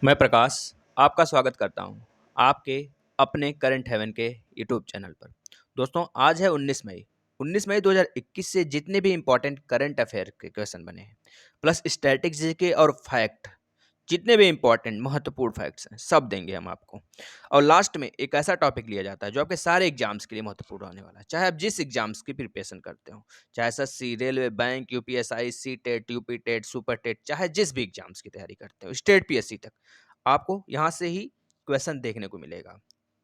मैं प्रकाश आपका स्वागत करता हूं आपके अपने करंट हेवन के यूट्यूब चैनल पर। दोस्तों आज है 19 मई। 19 मई 2021 से जितने भी इम्पोर्टेंट करंट अफेयर के क्वेश्चन बने हैं प्लस स्टैटिक जीके और फैक्ट, जितने भी इम्पोर्टेंट महत्वपूर्ण फैक्ट्स हैं सब देंगे हम आपको। और लास्ट में एक ऐसा टॉपिक लिया जाता है जो आपके सारे एग्जाम्स के लिए महत्वपूर्ण होने वाला है, चाहे आप जिस एग्जाम्स की प्रिपरेशन करते हो, चाहे SSC, railway, bank, UPSI, C TET, UP TET, super TET, चाहे जिस भी एग्जाम्स की तैयारी करते हो, स्टेट पीएससी तक आपको यहाँ से ही क्वेश्चन देखने को मिलेगा।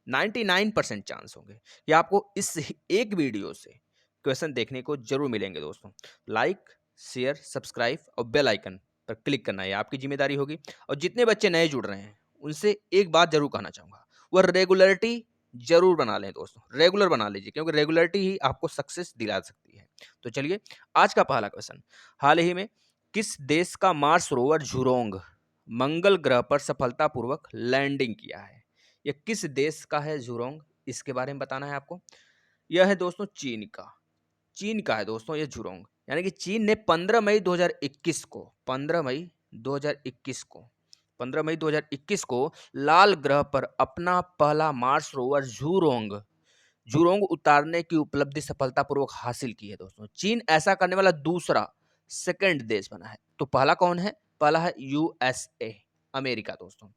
99% चांस होंगे कि आपको इस एक वीडियो से क्वेश्चन देखने को जरूर मिलेंगे। दोस्तों लाइक, शेयर, सब्सक्राइब और बेल आइकन पर क्लिक करना है आपकी जिम्मेदारी होगी। और जितने बच्चे नए जुड़ रहे हैं उनसे एक बात जरूर कहना चाहूंगा, वह रेगुलरिटी जरूर बना लें। दोस्तों रेगुलर बना लीजिए क्योंकि रेगुलरिटी ही आपको सक्सेस दिला सकती है। तो चलिए आज का पहला क्वेश्चन, हाल ही में किस देश का मार्स रोवर झुरोंग मंगल ग्रह पर सफलतापूर्वक लैंडिंग किया है? यह किस देश का है झुरोंग, इसके बारे में बताना है आपको। यह है दोस्तों चीन का। चीन का है दोस्तों ये झुरोंग, यानी कि चीन ने 15 मई 2021 को 15 मई 2021 को 15 मई 2021 को लाल ग्रह पर अपना पहला मार्स रोवर झुरोंग झुरोंग उतारने की उपलब्धि सफलतापूर्वक हासिल की है। दोस्तों चीन ऐसा करने वाला दूसरा सेकंड देश बना है। तो पहला कौन है? पहला है यूएसए, अमेरिका। दोस्तों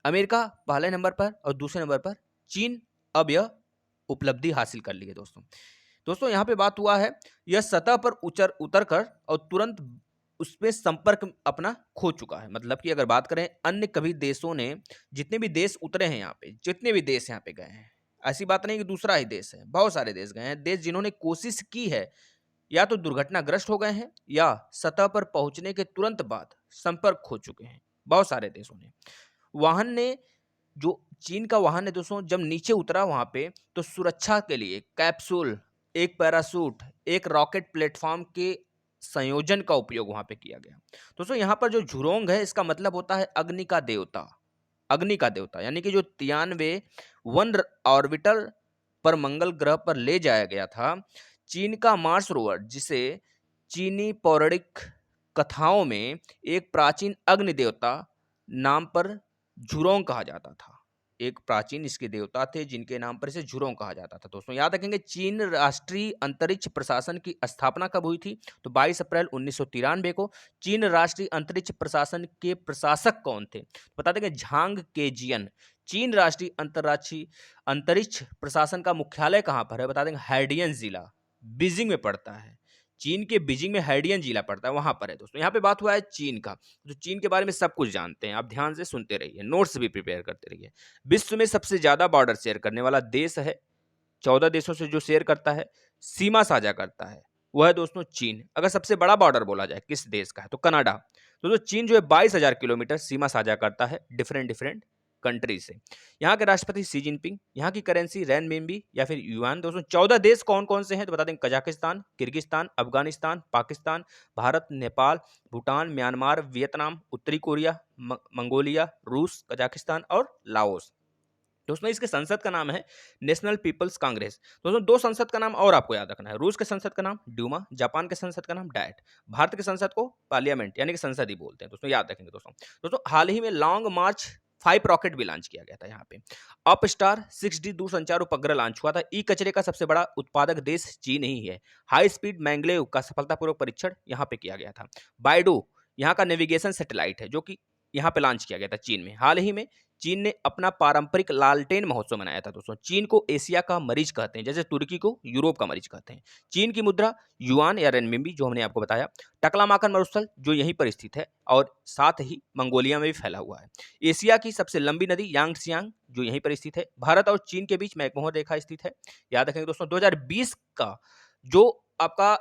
अमेरिका पहले नंबर पर और दूसरे नंबर पर चीन अब यह उपलब्धि हासिल कर ली है। दोस्तों दोस्तों यहाँ पे बात हुआ है, यह सतह पर उतर कर और तुरंत उसमें संपर्क अपना खो चुका है। मतलब कि अगर बात करें अन्य कभी देशों ने, जितने भी देश उतरे हैं यहाँ पे, जितने भी देश यहाँ पे गए हैं, ऐसी बात नहीं कि दूसरा ही देश है, बहुत सारे देश गए हैं। देश जिन्होंने कोशिश की है या तो दुर्घटनाग्रस्त हो गए हैं या सतह पर पहुंचने के तुरंत बाद संपर्क खो चुके हैं। बहुत सारे देशों ने वाहन ने, जो चीन का वाहन है दोस्तों, जब नीचे उतरा वहां पे तो सुरक्षा के लिए कैप्सूल, एक पैरासूट, एक रॉकेट प्लेटफॉर्म के संयोजन का उपयोग वहां पे किया गया। दोस्तों यहाँ पर जो झुरोंग है इसका मतलब होता है अग्नि का देवता। अग्नि का देवता यानी कि जो 93 वन ऑर्बिटर पर मंगल ग्रह पर ले जाया गया था, चीन का मार्स रोवर, जिसे चीनी पौराणिक कथाओं में एक प्राचीन अग्नि देवता नाम पर झुरोंग कहा जाता था। एक प्राचीन इसके देवता थे जिनके नाम पर इसे झुरोंग कहा जाता था। दोस्तों याद रखेंगे चीन राष्ट्रीय अंतरिक्ष प्रशासन की स्थापना कब हुई थी? तो 22 अप्रैल 1993 को। चीन राष्ट्रीय अंतरिक्ष प्रशासन के प्रशासक कौन थे? बता देंगे झांग केजियन। चीन राष्ट्रीय अंतरिक्ष प्रशासन का मुख्यालय कहां पर है? बता देंगे हैडियन जिला, बीजिंग में पड़ता है। चीन के बीजिंग में हैडियन जिला पड़ता है, वहां पर है। दोस्तों यहाँ पे बात हुआ है चीन का, तो चीन के बारे में सब कुछ जानते हैं, आप ध्यान से सुनते रहिए, नोट्स भी प्रिपेयर करते रहिए। विश्व में सबसे ज्यादा बॉर्डर शेयर करने वाला देश है, 14 देशों से जो शेयर करता है, सीमा साझा करता है, वह है दोस्तों चीन। अगर सबसे बड़ा बॉर्डर बोला जाए किस देश का है तो कनाडा। तो चीन जो है 22,000 किलोमीटर सीमा साझा करता है डिफरेंट डिफरेंट कंट्री से। यहाँ के राष्ट्रपति शी जिनपिंग, यहाँ की करेंसी रेनमिनबी या फिर युआन। दोस्तों 14 देश कौन कौन से हैं तो बता दें, Kazakhstan, Kyrgyzstan, Afghanistan, Pakistan, Bharat, Nepal, Bhutan, Myanmar, Vietnam, उत्तरी कोरिया, मंगोलिया, रूस, कजाकिस्तान और लाओस। दोस्तों इसके संसद का नाम है नेशनल पीपल्स कांग्रेस। दोस्तों दो संसद का नाम और आपको याद रखना है, रूस के संसद का नाम ड्यूमा, जापान के संसद का नाम डायट, भारत के संसद को पार्लियामेंट यानी कि संसद ही बोलते हैं। दोस्तों याद रखेंगे। दोस्तों हाल ही में लॉन्ग मार्च 5 रॉकेट भी लॉन्च किया गया था यहाँ पे। अप स्टार 6D दूरसंचार उपग्रह लॉन्च हुआ था। ई कचरे का सबसे बड़ा उत्पादक देश चीन ही है। हाई स्पीड मैंगलेव का सफलतापूर्वक परीक्षण यहाँ पे किया गया था। बाइडू यहाँ का नेविगेशन सैटेलाइट है जो कि यहाँ पे लॉन्च किया गया था चीन में। हाल ही में चीन ने अपना पारंपरिक लालटेन महोत्सव मनाया था। दोस्तों चीन को एशिया का मरीज कहते हैं, जैसे तुर्की को यूरोप का मरीज कहते हैं। चीन की मुद्रा युआन या रेनमिनबी जो हमने आपको बताया। टकलामाकन मरुस्थल जो यहीं पर स्थित है और साथ ही मंगोलिया में भी फैला हुआ है। एशिया की सबसे लंबी नदी यांगसियांग जो यहीं पर स्थित है। भारत और चीन के बीच मैकमोहन रेखा स्थित है। याद रखेंगे दोस्तों 2020 का जो आपका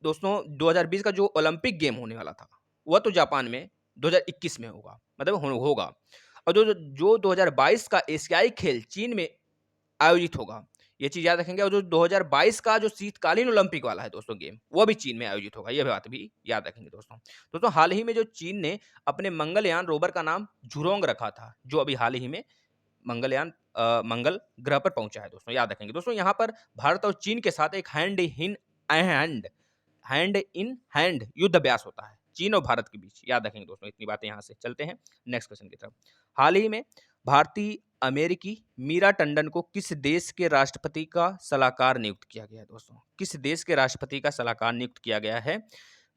दोस्तों 2020 का जो ओलंपिक गेम होने वाला था वह तो जापान में 2021 में होगा, मतलब होगा। और जो 2022 का एशियाई खेल चीन में आयोजित होगा, ये चीज याद रखेंगे। और जो 2022 का जो शीतकालीन ओलंपिक वाला है दोस्तों गेम, वो भी चीन में आयोजित होगा, यह बात भी याद रखेंगे। दोस्तों हाल ही में जो चीन ने अपने मंगलयान रोवर का नाम झुरोंग रखा था, जो अभी हाल ही में मंगल ग्रह पर पहुंचा है। दोस्तों याद रखेंगे। दोस्तों यहाँ पर भारत और चीन के साथ एक हैंड इन हैंड युद्ध अभ्यास होता है। चीन और भारत के बीच। याद रखेंगे दोस्तों इतनी बातें यहाँ से। चलते हैं नेक्स्ट क्वेश्चन की तरफ। हाल ही में भारतीय अमेरिकी मीरा टंडन को किस देश के राष्ट्रपति का सलाहकार नियुक्त किया गया है दोस्तों? किस देश के राष्ट्रपति का सलाहकार नियुक्त किया गया है?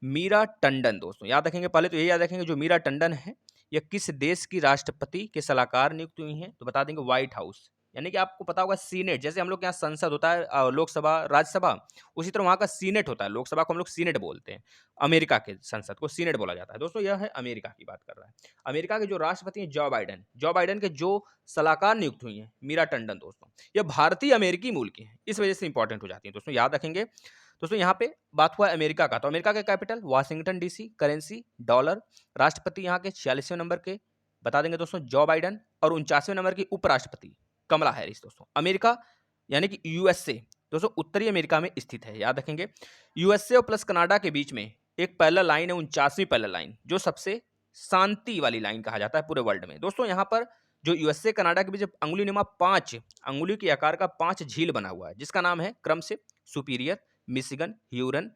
मीरा टंडन दोस्तों याद रखेंगे। पहले तो यही याद रखेंगे जो मीरा टंडन है यह किस देश की राष्ट्रपति के सलाहकार नियुक्त हुई हैं? तो बता देंगे व्हाइट हाउस। यानी कि आपको पता होगा सीनेट, जैसे हम लोग के यहाँ संसद होता है, लोकसभा राज्यसभा, उसी तरह वहाँ का सीनेट होता है। लोकसभा को हम लोग सीनेट बोलते हैं, अमेरिका के संसद को सीनेट बोला जाता है। दोस्तों यह है अमेरिका की बात कर रहा है। अमेरिका के जो राष्ट्रपति हैं जो बाइडेन के जो सलाहकार नियुक्त हुई हैं मीरा टंडन दोस्तों, यह भारतीय अमेरिकी मूल की हैं, इस वजह से इंपॉर्टेंट हो जाती है दोस्तों, याद रखेंगे। दोस्तों यहाँ पे बात हुआ अमेरिका का, तो अमेरिका का capital Washington DC, currency dollar, राष्ट्रपति यहाँ के 46वें नंबर के बता देंगे दोस्तों जो बाइडन, और 49वें नंबर की उपराष्ट्रपति कमला हैरिस। दोस्तों अमेरिका यानी कि यूएसए दोस्तों उत्तरी अमेरिका में स्थित है, याद रखेंगे। यूएसए और प्लस कनाडा के बीच में एक पैरेलल लाइन है, 49वीं पैरेलल लाइन, जो सबसे शांति वाली लाइन कहा जाता है पूरे वर्ल्ड में। दोस्तों यहाँ पर जो यूएसए कनाडा के बीच अंगुली नुमा 5 अंगुली के आकार का 5 झील बना हुआ है, जिसका नाम है क्रम से सुपीरियर, मिशिगन, ह्यूरन,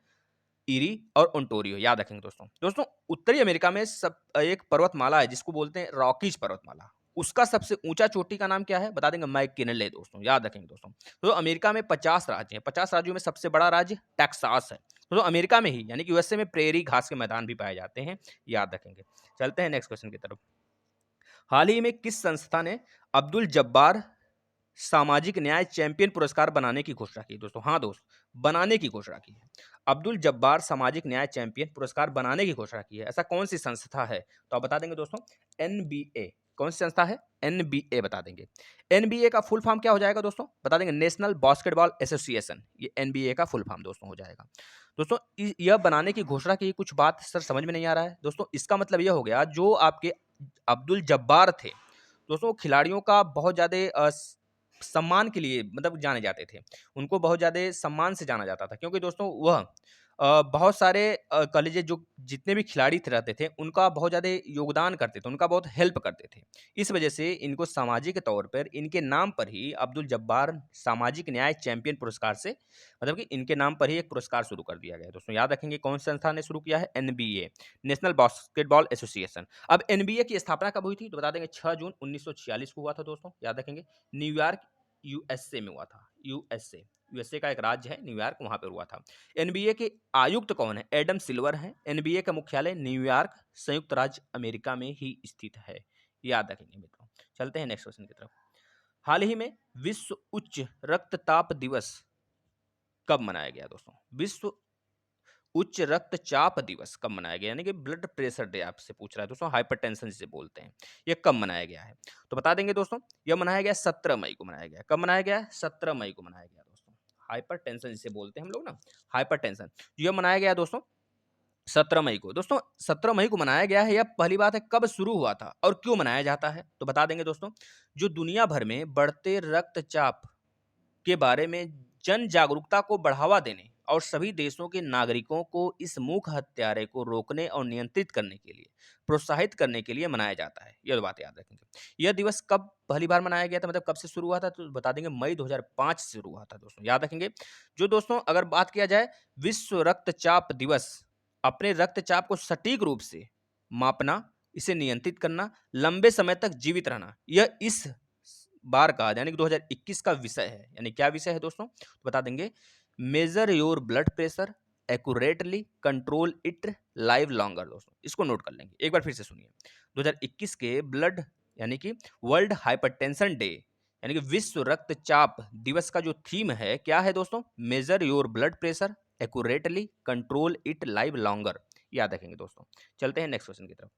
ईरी और ओंटारियो। याद रखेंगे दोस्तों उत्तरी अमेरिका में सब एक पर्वतमाला है जिसको बोलते हैं रॉकीज पर्वतमाला। उसका सबसे ऊंचा चोटी का नाम क्या है? बता देंगे मैककिनले। दोस्तों याद रखेंगे दोस्तों। तो अमेरिका में 50 राज्य हैं, 50 राज्यों में सबसे बड़ा राज्य टेक्सास है। तो अमेरिका में ही यानी कि यूएसए में प्रेरी घास के मैदान भी पाए जाते हैं, याद रखेंगे। चलते हैं नेक्स्ट क्वेश्चन की तरफ। हाल ही में किस संस्था ने अब्दुल जब्बार सामाजिक न्याय चैंपियन पुरस्कार बनाने की घोषणा की? दोस्तों हाँ दोस्त, बनाने की घोषणा की है। अब्दुल जब्बार सामाजिक न्याय चैंपियन पुरस्कार बनाने की घोषणा की है। ऐसा कौन सी संस्था है? तो आप बता देंगे दोस्तों एनबीए। कौन सी संस्था है? एनबीए बता देंगे। एनबीए का फुल फॉर्म क्या हो जाएगा दोस्तों? बता देंगे नेशनल बास्केटबॉल एसोसिएशन। ये एनबीए का फुल फॉर्म दोस्तों हो जाएगा। दोस्तों यह बनाने की घोषणा की, कुछ बात सर समझ में नहीं आ रहा है दोस्तों। इसका मतलब यह हो गया जो आपके अब्दुल जब्बार थे दोस्तों, खिलाड़ियों का बहुत ज्यादा सम्मान के लिए मतलब जाने जाते थे, उनको बहुत ज़्यादा सम्मान से जाना जाता था, क्योंकि दोस्तों वह बहुत सारे कॉलेज जो जितने भी खिलाड़ी रहते थे उनका बहुत ज़्यादा योगदान करते थे, उनका बहुत हेल्प करते थे। इस वजह से इनको सामाजिक तौर पर इनके नाम पर ही अब्दुल जब्बार सामाजिक न्याय चैंपियन पुरस्कार से मतलब कि इनके नाम पर ही एक पुरस्कार शुरू कर दिया गया। दोस्तों याद रखेंगे कौन सी संस्था ने शुरू किया है? NBA, national basketball association. अब एनबीए की स्थापना कब हुई थी? तो बता देंगे 6 जून 1946 को हुआ था दोस्तों, याद रखेंगे। न्यूयॉर्क यूएसए में हुआ था। यूएसए का एक राज्य है न्यूयॉर्क, वहां पर हुआ था। एनबीए के आयुक्त कौन है? एडम सिल्वर है। एनबीए का मुख्यालय न्यूयॉर्क संयुक्त राज्य अमेरिका में ही स्थित है, याद रखेंगे मित्रों। चलते हैं नेक्स्ट क्वेश्चन की तरफ। हाल ही में विश्व उच्च रक्तचाप दिवस कब मनाया गया दोस्तों? विश्व उच्च रक्तचाप दिवस कब मनाया गया? यानी कि ब्लड प्रेशर डे आपसे पूछ रहा है दोस्तों, हाइपरटेंशन जिसे बोलते हैं, ये कब मनाया गया है? तो बता देंगे दोस्तों यह मनाया गया 17 मई को मनाया गया। कब मनाया गया? 17 मई को मनाया गया दोस्तों। हाइपरटेंशन जिसे बोलते हैं हम लोग ना, हाइपरटेंशन, यह मनाया गया दोस्तों 17 मई को। दोस्तों 17 मई को मनाया गया है। यह पहली बात है कब शुरू हुआ था और क्यों मनाया जाता है? तो बता देंगे दोस्तों जो दुनिया भर में बढ़ते रक्तचाप के बारे में जन जागरूकता को बढ़ावा देने और सभी देशों के नागरिकों को इस मूक हत्यारे को रोकने और नियंत्रित करने के लिए प्रोत्साहित करने के लिए मनाया जाता है। यह बात याद रखेंगे। यह दिवस कब पहली बार मनाया गया था, मतलब कब से शुरू हुआ था? तो बता देंगे मई 2005 से शुरू हुआ था दोस्तों, याद रखेंगे। जो दोस्तों अगर बात किया जाए विश्व रक्तचाप दिवस, अपने रक्तचाप को सटीक रूप से मापना, इसे नियंत्रित करना, लंबे समय तक जीवित रहना, यह इस बार का यानी कि 2021 का विषय है। यानी क्या विषय है दोस्तों? तो बता देंगे major your blood pressure accurately, control it, live longer. दोस्तों इसको नोट कर लेंगे, एक बार फिर से सुनिए। 2021 के ब्लड यानी कि वर्ल्ड हाइपरटेंशन डे यानी कि विश्व रक्तचाप दिवस का जो थीम है क्या है दोस्तों? Major your blood pressure accurately, control it, live longer, याद रखेंगे दोस्तों। चलते हैं नेक्स्ट क्वेश्चन की तरफ।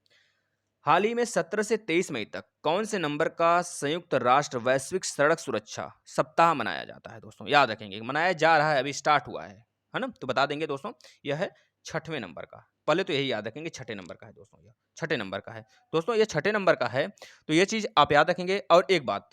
हाल ही में 17 से 23 मई तक कौन से नंबर का संयुक्त राष्ट्र वैश्विक सड़क सुरक्षा सप्ताह मनाया जाता है दोस्तों? याद रखेंगे, मनाया जा रहा है, अभी स्टार्ट हुआ है ना। तो बता देंगे दोस्तों यह है 6वें नंबर का। पहले तो यही याद रखेंगे 6 नंबर का है दोस्तों, यह 6 नंबर का है दोस्तों, यह 6 नंबर का है। तो यह चीज आप याद रखेंगे। और एक बात,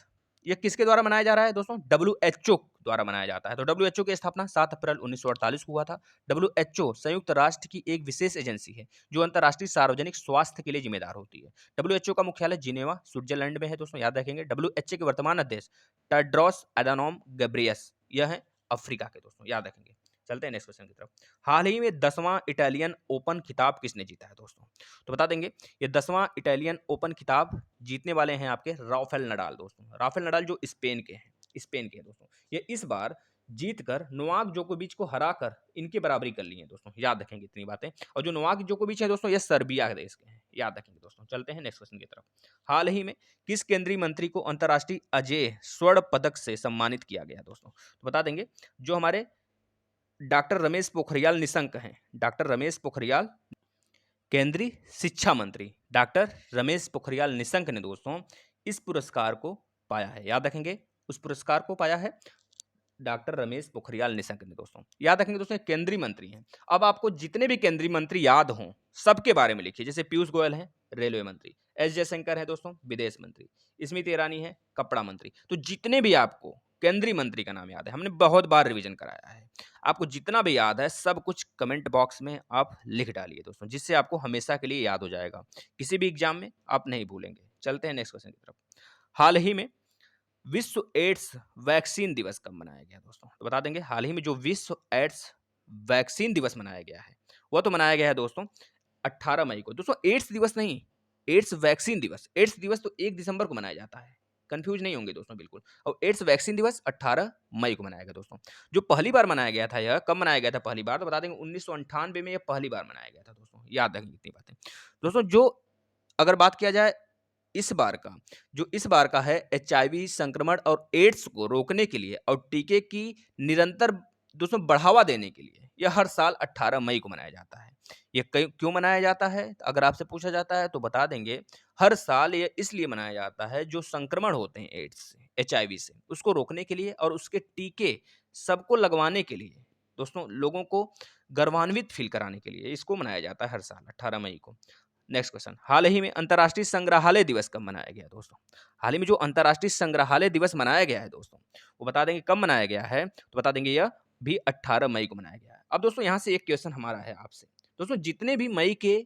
यह किसके द्वारा मनाया जा रहा है दोस्तों? WHO द्वारा मनाया जाता है। तो WHO की स्थापना 7 अप्रैल 1948 को हुआ था। WHO संयुक्त राष्ट्र की एक विशेष एजेंसी है जो अंतर्राष्ट्रीय सार्वजनिक स्वास्थ्य के लिए जिम्मेदार होती है। WHO का मुख्यालय जिनेवा स्विट्जरलैंड में है दोस्तों, याद रखेंगे। WHO के वर्तमान अध्यक्ष टेड्रोस एडानोम गैब्रियस, यह है अफ्रीका के दोस्तों, याद रखेंगे। चलते हैं नेक्स्ट क्वेश्चन की तरफ। हाल ही में 10वां इटालियन ओपन खिताब किसने जीता है दोस्तों? तो बता देंगे, ये 10वां इटालियन ओपन खिताब जीतने वाले हैं आपके राफेल नडाल दोस्तों। राफेल नडाल जो स्पेन के हैं दोस्तों। ये इस बार जीतकर नोवाक जोकोविच को हराकर इनकी बराबरी कर ली है दोस्तों। याद रखेंगे इतनी बातें। और जो नोवाक जोकोविच है दोस्तों, ये सर्बिया देश के हैं। याद रखेंगे दोस्तों। चलते हैं नेक्स्ट क्वेश्चन की तरफ। हाल ही में किस केंद्रीय मंत्री को अंतर्राष्ट्रीय अजेय स्वर्ण पदक से सम्मानित किया गया दोस्तों? तो बता देंगे, जो हमारे डॉक्टर रमेश पोखरियाल निशंक हैं। डॉक्टर रमेश पोखरियाल, केंद्रीय शिक्षा मंत्री डॉक्टर रमेश पोखरियाल निशंक ने दोस्तों इस पुरस्कार को पाया है। याद रखेंगे, उस पुरस्कार को पाया है डॉक्टर रमेश पोखरियाल निशंक ने दोस्तों। याद रखेंगे दोस्तों, केंद्रीय मंत्री हैं। अब आपको जितने भी केंद्रीय मंत्री याद हों, सबके बारे में लिखिए। जैसे पीयूष गोयल है, रेलवे मंत्री। एस जयशंकर है दोस्तों, विदेश मंत्री। स्मृति ईरानी है, कपड़ा मंत्री। तो जितने भी आपको केंद्रीय मंत्री का नाम याद है, हमने बहुत बार रिवीजन कराया है, आपको जितना भी याद है सब कुछ कमेंट बॉक्स में आप लिख डालिए दोस्तों, जिससे आपको हमेशा के लिए याद हो जाएगा। किसी भी एग्जाम में आप नहीं भूलेंगे। चलते हैं नेक्स्ट क्वेश्चन की तरफ। हाल ही में विश्व एड्स वैक्सीन दिवस कब मनाया गया दोस्तों? तो बता देंगे, हाल ही में जो विश्व एड्स वैक्सीन दिवस मनाया गया है, वह तो मनाया गया है दोस्तों 18 मई को। दोस्तों एड्स दिवस नहीं, एड्स वैक्सीन दिवस। एड्स दिवस तो 1 दिसंबर को मनाया जाता है, कंफ्यूज नहीं होंगे दोस्तों बिल्कुल। और एड्स वैक्सीन दिवस 18 मई को मनाया गया दोस्तों। जो पहली बार मनाया गया था, यह कब मनाया गया था पहली बार? तो बता देंगे 1998 में यह पहली बार मनाया गया था दोस्तों। याद रखेंगे इतनी बातें दोस्तों। जो अगर बात किया जाए इस बार का, जो इस बार का है एचआईवी संक्रमण और एड्स को रोकने के लिए और टीके की निरंतर दोस्तों बढ़ावा देने के लिए, यह हर साल 18 मई को मनाया जाता है। ये क्यों मनाया जाता है अगर आपसे पूछा जाता है तो बता देंगे, हर साल ये इसलिए मनाया जाता है, जो संक्रमण होते हैं एड्स से, एचआईवी से, उसको रोकने के लिए और उसके टीके सबको लगवाने के लिए दोस्तों, लोगों को गर्वान्वित फील कराने के लिए इसको मनाया जाता है हर साल 18 मई को। नेक्स्ट क्वेश्चन, हाल ही में अंतर्राष्ट्रीय संग्रहालय दिवस कब मनाया गया दोस्तों? हाल ही में जो अंतर्राष्ट्रीय संग्रहालय दिवस मनाया गया है दोस्तों, वो बता देंगे कब मनाया गया है। तो बता देंगे यह भी 18 मई को मनाया गया है। अब दोस्तों यहाँ से एक क्वेश्चन हमारा है आपसे दोस्तों, जितने भी मई के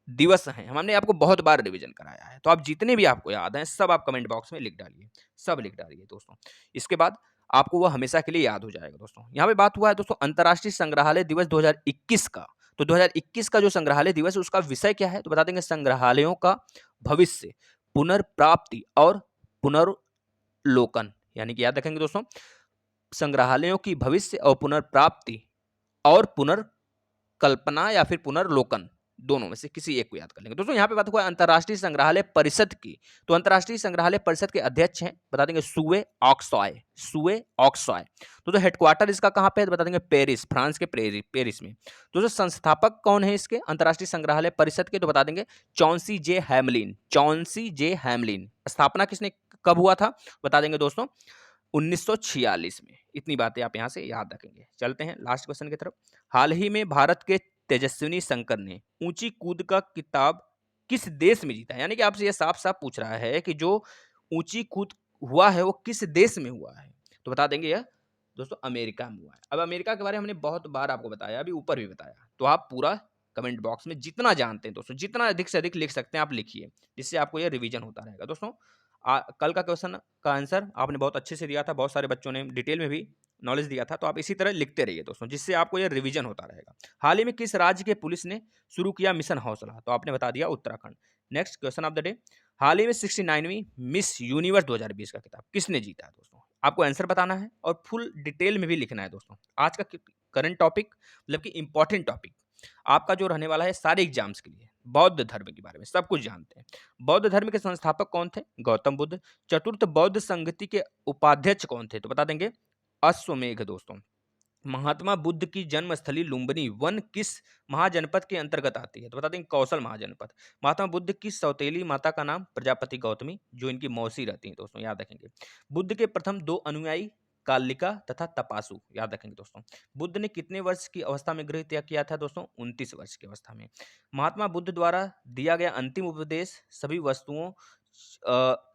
दिवस हैं हमने आपको बहुत बार रिवीजन कराया है, तो आप जितने भी आपको याद हैं सब आप कमेंट बॉक्स में लिख डालिए, सब लिख डालिए दोस्तों। इसके बाद आपको वो हमेशा के लिए याद हो जाएगा दोस्तों। यहाँ पे बात हुआ है दोस्तों अंतर्राष्ट्रीय संग्रहालय दिवस 2021 का। तो 2021 का जो संग्रहालय दिवस है उसका विषय क्या है? तो बता देंगे, संग्रहालयों का भविष्य, पुनर्प्राप्ति और पुनर्लोकन। यानी कि याद रखेंगे दोस्तों, संग्रहालयों की भविष्य और पुनर्प्राप्ति और पुनर्कल्पना या फिर पुनर्लोकन, दोनों में से किसी एक को याद कर लेंगे दोस्तों। यहाँ पे बात हुआ अंतर्राष्ट्रीय संग्रहालय परिषद की। तो अंतर्राष्ट्रीय संग्रहालय परिषद के अध्यक्ष हैं, बता देंगे सुए ऑक्सॉय। सुए ऑक्सॉय। तो हेडक्वार्टर इसका कहाँ पे है? तो बता देंगे पेरिस, फ्रांस के पेरिस में। दोस्तों संस्थापक कौन है इसके अंतर्राष्ट्रीय संग्रहालय परिषद के? तो बता देंगे चॉन्सी जे हैमलिन। चॉन्सी जे हैमलिन। स्थापना किसने कब हुआ था? बता देंगे दोस्तों 1946 में। इतनी बातें आप यहाँ से याद रखेंगे। चलते हैं लास्ट क्वेश्चन की तरफ। हाल ही में भारत के तेजस्विनी शंकर ने ऊंची कूद का खिताब किस देश में जीता है? यानी कि आपसे यह साफ साफ पूछ रहा है कि जो ऊंची कूद हुआ है वो किस देश में हुआ है? तो बता देंगे यह दोस्तों अमेरिका में हुआ है। अब अमेरिका के बारे में हमने बहुत बार आपको बताया, अभी ऊपर भी बताया, तो आप पूरा कमेंट बॉक्स में जितना जानते हैं दोस्तों, जितना अधिक से अधिक लिख सकते हैं आप लिखिए, जिससे आपको यह रिवीजन होता रहेगा दोस्तों। कल का क्वेश्चन का आंसर आपने बहुत अच्छे से दिया था, बहुत सारे बच्चों ने डिटेल में भी नॉलेज दिया था, तो आप इसी तरह लिखते रहिए दोस्तों, जिससे आपको यह रिवीजन होता रहेगा। हाल ही में किस राज्य के पुलिस ने शुरू किया मिशन हौसला? तो आपने बता दिया Uttarakhand. Next question of the day, हाल ही में 69वीं मिस यूनिवर्स 2020 का खिताब किसने जीता है दोस्तों? आपको आंसर बताना है और फुल डिटेल में भी लिखना है दोस्तों। आज का करंट टॉपिक मतलब कि इंपॉर्टेंट टॉपिक आपका जो रहने वाला है सारे एग्जाम्स के लिए, बौद्ध धर्म के बारे में सब कुछ जानते हैं। बौद्ध धर्म के संस्थापक कौन थे? गौतम बुद्ध। चतुर्थ बौद्ध संगति के उपाध्यक्ष कौन थे? तो बता देंगे अश्वमेघ दोस्तों। महात्मा बुद्ध की जन्मस्थली लुम्बिनी वन किस महाजनपद के अंतर्गत आती है? तो बता देंगे कौशल महाजनपद। महात्मा बुद्ध की सौतेली माता का नाम प्रजापति गौतमी, जो इनकी मौसी रहती हैं दोस्तों, याद रखेंगे। बुद्ध के प्रथम 2 अनुयायी कालिका तथा तपासु, याद रखेंगे दोस्तों। बुद्ध ने कितने वर्ष की अवस्था में गृह त्याग किया था दोस्तों? 29 वर्ष की अवस्था में। महात्मा बुद्ध द्वारा दिया गया अंतिम उपदेश सभी वस्तुओं,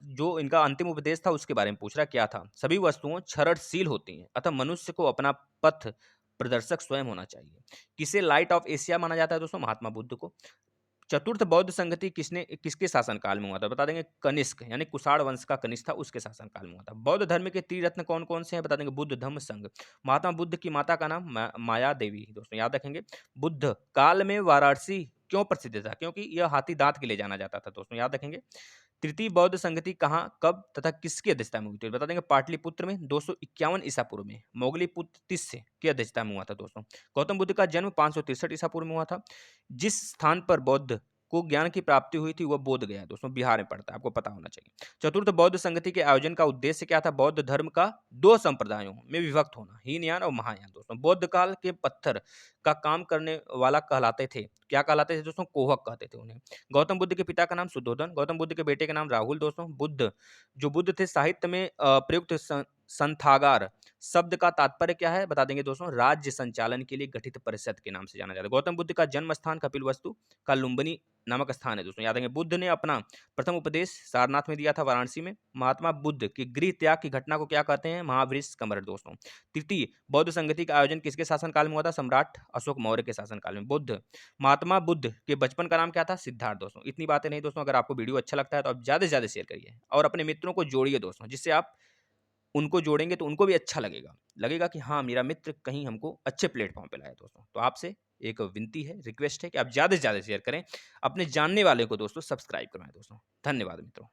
जो इनका अंतिम उपदेश था उसके बारे में पूछ रहा, क्या था? सभी वस्तुओं क्षरणशील होती हैं, अतः मनुष्य को अपना पथ प्रदर्शक स्वयं होना चाहिए। किसे लाइट ऑफ एशिया माना जाता है दोस्तों? महात्मा बुद्ध को। चतुर्थ बौद्ध संगति किसके शासनकाल में हुआ था? बता देंगे कनिष्क, यानी कुषाण वंश का कनिष्क था, उसके शासनकाल में हुआ था। बौद्ध धर्म के त्रिरत्न कौन-कौन से हैं? बता देंगे बुद्ध, धम्म, संघ। महात्मा बुद्ध की माता का नाम माया देवी, दोस्तों याद रखेंगे। बुद्ध काल में वाराणसी क्यों प्रसिद्ध था? क्योंकि यह हाथी दाँत के लिए जाना जाता था, दोस्तों याद रखेंगे। तृतीय बौद्ध संगति कहाँ, कब तथा किसकी अध्यक्षता में हुई थी? बता देंगे पाटलिपुत्र में 251 ईसा पूर्व में। मोगलीपुत्र तिस्य की अध्यक्षता में हुआ था, दोस्तों। गौतम बुद्ध का जन्म 563 ईसा पूर्व में हुआ था। जिस स्थान पर बौद्ध को ज्ञान की प्राप्ति हुई थी वह बोध गया है, दोस्तों बिहार में पड़ता है, आपको पता होना चाहिए। चतुर्थ बौद्ध संगति के आयोजन का उद्देश्य क्या था? बौद्ध धर्म का दो संप्रदायों में विभक्त होना, हीनयान और महायान, दोस्तों। बौद्ध काल के पत्थर का काम करने वाला कहलाते थे, क्या कहलाते थे दोस्तों? कोहक कहते थे उन्हें। गौतम बुद्ध के पिता का नाम शुद्धोधन, गौतम बुद्ध के बेटे का नाम राहुल, दोस्तों। बुद्ध थे साहित्य में प्रयुक्त संथागार शब्द का तात्पर्य क्या है? बता देंगे दोस्तों, राज्य संचालन के लिए गठित परिषद के नाम से जाना जाता है। गौतम बुद्ध का जन्म स्थान कपिलवस्तु का लुम्बिनी नामक स्थान है, दोस्तों याद रखेंगे। बुद्ध ने अपना प्रथम उपदेश सारनाथ में दिया था, वाराणसी में। महात्मा बुद्ध के गृह त्याग की घटना को क्या कहते हैं? महावृक्ष कमर, दोस्तों। तृतीय बौद्ध संगति का आयोजन किसके शासनकाल में हुआ था? सम्राट अशोक मौर्य के शासनकाल में। महात्मा बुद्ध के बचपन का नाम क्या था? सिद्धार्थ, दोस्तों। इतनी बातें नहीं दोस्तों, अगर आपको वीडियो अच्छा लगता है तो आप ज़्यादा से ज़्यादा शेयर करिए और अपने मित्रों को जोड़िए, दोस्तों, जिससे आप उनको जोड़ेंगे तो उनको भी अच्छा लगेगा कि हाँ, मेरा मित्र कहीं हमको अच्छे प्लेटफॉर्म पे लाया, दोस्तों। तो आपसे एक विनती है, रिक्वेस्ट है कि आप ज़्यादा से ज़्यादा शेयर करें, अपने जानने वाले को दोस्तों सब्सक्राइब करवाएं, दोस्तों। धन्यवाद मित्रों।